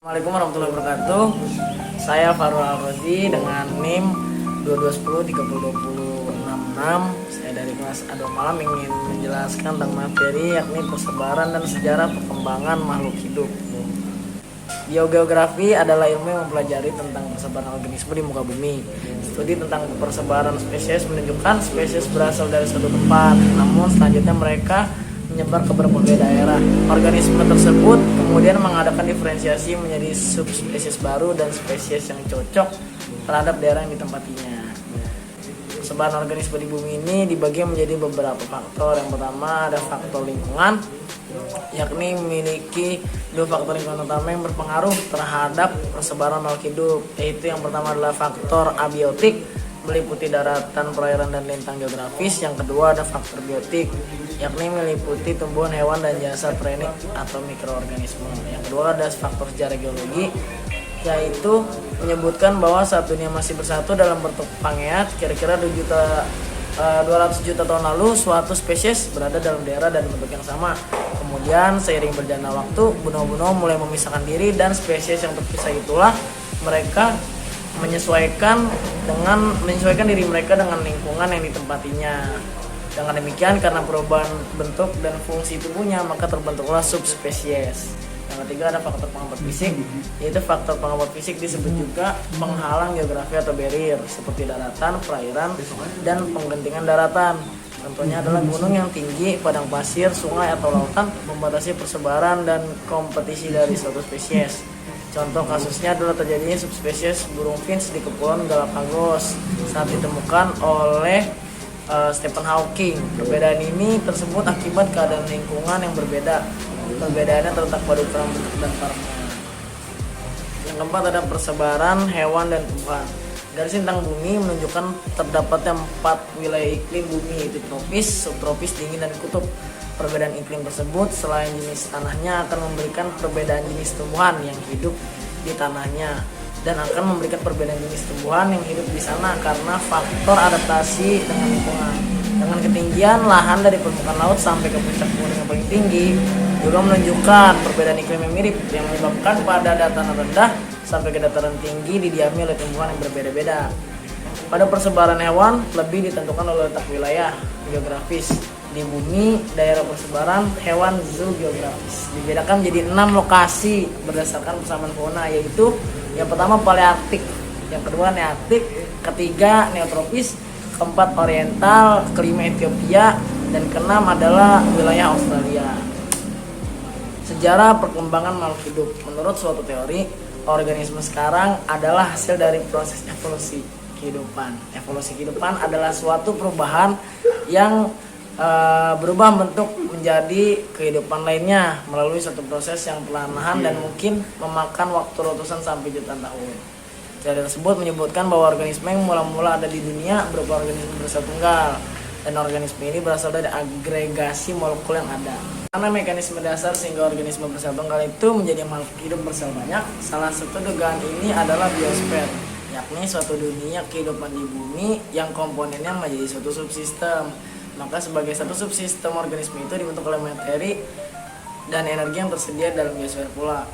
Assalamualaikum warahmatullahi wabarakatuh. Saya Farul Alrozi dengan NIM 2210302066. Saya dari kelas A2 Malam ingin menjelaskan tentang materi yakni persebaran dan sejarah perkembangan makhluk hidup. Biogeografi adalah ilmu yang mempelajari tentang persebaran organisme di muka bumi. Studi tentang persebaran spesies menunjukkan spesies berasal dari suatu tempat, namun selanjutnya mereka menyebar ke berbagai daerah. Organisme tersebut kemudian mengadakan diferensiasi menjadi subspesies baru dan spesies yang cocok terhadap daerah yang ditempatinya. Persebaran organisme di bumi ini dibagi menjadi beberapa faktor. Yang pertama ada faktor lingkungan, yakni memiliki dua faktor lingkungan utama yang berpengaruh terhadap persebaran makhluk hidup, yaitu yang pertama adalah faktor abiotik, meliputi daratan, perairan, dan lintang geografis. Yang kedua ada faktor biotik, yakni meliputi tumbuhan, hewan, dan jasad trenik atau mikroorganisme. Yang kedua ada faktor sejarah geologi, yaitu menyebutkan bahwa saat dunia masih bersatu dalam bentuk pangeat, kira-kira 200 juta tahun lalu suatu spesies berada dalam daerah dan bentuk yang sama. Kemudian seiring berjalannya waktu, benua-benua mulai memisahkan diri, dan spesies yang terpisah itulah mereka menyesuaikan diri mereka dengan lingkungan yang ditempatinya. Dengan demikian, karena perubahan bentuk dan fungsi tubuhnya, maka terbentuklah subspesies. Yang ketiga ada faktor penghambat fisik, yaitu faktor penghambat fisik disebut juga penghalang geografi atau barrier, seperti daratan, perairan, dan penggentingan daratan. Contohnya adalah gunung yang tinggi, padang pasir, sungai atau lautan membatasi persebaran dan kompetisi dari suatu spesies. Contoh kasusnya adalah terjadinya subspesies burung finch di Kepulauan Galapagos saat ditemukan oleh Stephen Hawking. Perbedaan ini tersebut akibat keadaan lingkungan yang berbeda. Perbedaannya terletak pada ukuran bentuk dan forma. Yang keempat ada persebaran hewan dan tumbuhan. Garis lintang bumi menunjukkan terdapatnya 4 wilayah iklim bumi, yaitu tropis, subtropis, dingin, dan kutub. Perbedaan iklim tersebut selain jenis tanahnya akan memberikan perbedaan jenis tumbuhan yang hidup di tanahnya, dan akan memberikan perbedaan jenis tumbuhan yang hidup di sana karena faktor adaptasi dengan lingkungan. Dengan ketinggian lahan dari permukaan laut sampai ke puncak gunung yang paling tinggi juga menunjukkan perbedaan iklim yang mirip, yang menyebabkan pada dataran rendah sampai ke dataran tinggi didiami oleh tumbuhan yang berbeda-beda. Pada persebaran hewan lebih ditentukan oleh letak wilayah geografis. Di bumi, daerah persebaran hewan zoogeografis dibedakan menjadi 6 lokasi berdasarkan persamaan fauna, yaitu yang pertama palearktik, yang kedua nearktik, ketiga neotropis, keempat oriental, kelima Ethiopia, dan keenam adalah wilayah Australia. Sejarah perkembangan makhluk hidup. Menurut suatu teori, organisme sekarang adalah hasil dari proses evolusi kehidupan. Evolusi kehidupan adalah suatu perubahan yang berubah bentuk menjadi kehidupan lainnya melalui suatu proses yang perlahan dan mungkin memakan waktu ratusan sampai jutaan tahun. Teori tersebut menyebutkan bahwa organisme yang mula-mula ada di dunia berupa organisme bersel tunggal, dan organisme ini berasal dari agregasi molekul yang ada. Karena mekanisme dasar sehingga organisme bersel tunggal itu menjadi makhluk hidup bersel banyak, salah satu dugaan ini adalah biosfer, yakni suatu dunia kehidupan di bumi yang komponennya menjadi suatu subsistem. Maka sebagai satu subsistem organisme itu dibentuk oleh materi dan energi yang tersedia dalam biosfer pula.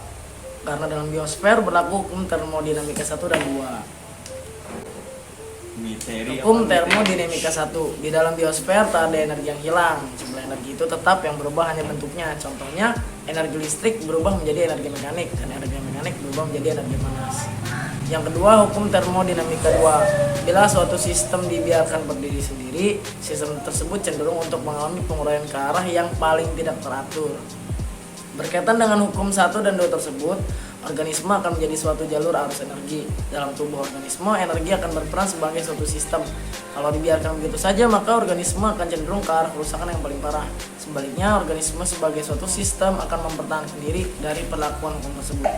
Karena dalam biosfer berlaku hukum termodinamika 1 dan 2. Hukum termodinamika 1, di dalam biosfer tak ada energi yang hilang. Jumlah energi itu tetap, yang berubah hanya bentuknya. Contohnya, energi listrik berubah menjadi energi mekanik, dan energi mekanik berubah menjadi energi panas. Yang kedua, hukum termodinamika 2. Bila suatu sistem dibiarkan berdiri sendiri, sistem tersebut cenderung untuk mengalami penguraian ke arah yang paling tidak teratur. Berkaitan dengan hukum 1 dan 2 tersebut, organisme akan menjadi suatu jalur arus energi. Dalam tubuh organisme, energi akan berperan sebagai suatu sistem. Kalau dibiarkan begitu saja, maka organisme akan cenderung ke arah kerusakan yang paling parah. Sebaliknya, organisme sebagai suatu sistem akan mempertahankan diri dari perlakuan hukum tersebut.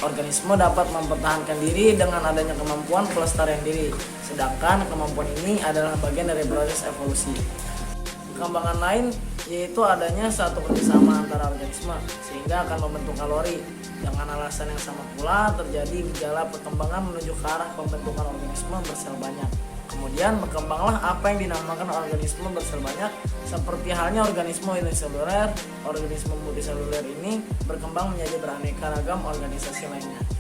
Organisme dapat mempertahankan diri dengan adanya kemampuan pelestarian diri, sedangkan kemampuan ini adalah bagian dari proses evolusi. Perkembangan lain yaitu adanya satu kerjasama antara organisme sehingga akan membentuk kalori. Dengan alasan yang sama pula terjadi gejala perkembangan menuju ke arah pembentukan organisme bersel banyak. Kemudian berkembanglah apa yang dinamakan organisme bersel banyak, seperti halnya organisme uniseluler. Organisme multiseluler ini berkembang menjadi beraneka ragam organisasi lainnya.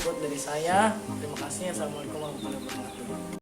cukup dari saya. Terima kasih. Assalamualaikum warahmatullahi wabarakatuh.